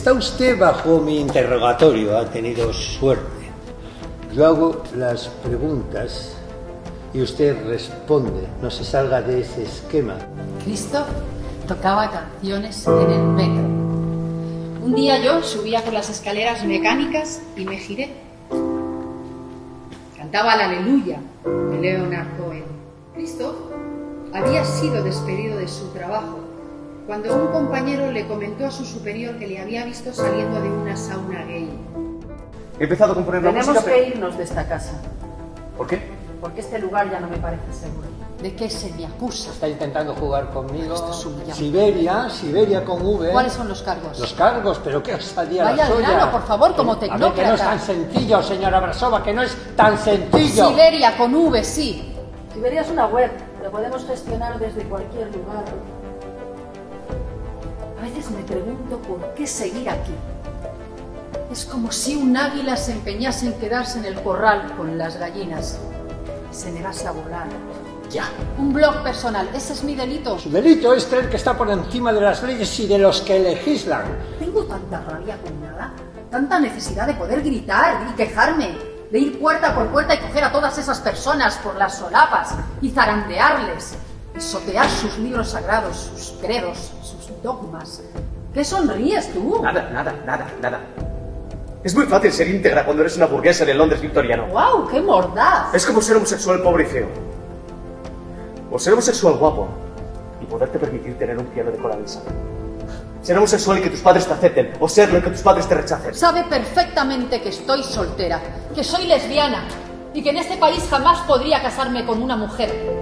Está usted bajo mi interrogatorio, ha tenido suerte. Yo hago las preguntas y usted responde, no se salga de ese esquema. Cristo tocaba canciones en el metro. Un día yo subía por las escaleras mecánicas y me giré. Cantaba la Aleluya de Leonard Cohen. Christoph había sido despedido de su trabajo cuando un compañero le comentó a su superior que le había visto saliendo de una sauna gay. He empezado a componer la música, Tenemos que irnos de esta casa, ¿Por qué? porque este lugar ya no me parece seguro. ¿De qué se me acusa? Está intentando jugar conmigo. Esto es humillante. Siberia con V. ¿Cuáles son los cargos? Los cargos, pero qué osadía la Vaya al suya. grano, por favor, como A ver, que tecnócrata. no es tan sencillo, señora Brasova, que no es tan sencillo. Siberia con V, sí. Siberia es una web, lo podemos gestionar desde cualquier lugar. A veces me pregunto por qué seguir aquí. Es como si un águila se empeñase en quedarse en el corral con las gallinas y se negase a volar. Ya. Un blog personal, ese es mi delito. Su delito es creer que está por encima de las leyes y de los que legislan. Tengo tanta rabia con nada, tanta necesidad de poder gritar y quejarme, de ir puerta por puerta y coger a todas esas personas por las solapas y zarandearles, pisotear sus libros sagrados, sus credos, sus dogmas. ¿Qué sonríes tú? Nada. Es muy fácil ser íntegra cuando eres una burguesa de Londres victoriano. ¡Guau! ¡Qué mordaz! Es como ser homosexual pobre y feo. O ser homosexual guapo y poderte permitir tener un piano de cola del salón. Ser homosexual y que tus padres te acepten, o serlo y que tus padres te rechacen. Sabe perfectamente que estoy soltera, que soy lesbiana y que en este país jamás podría casarme con una mujer.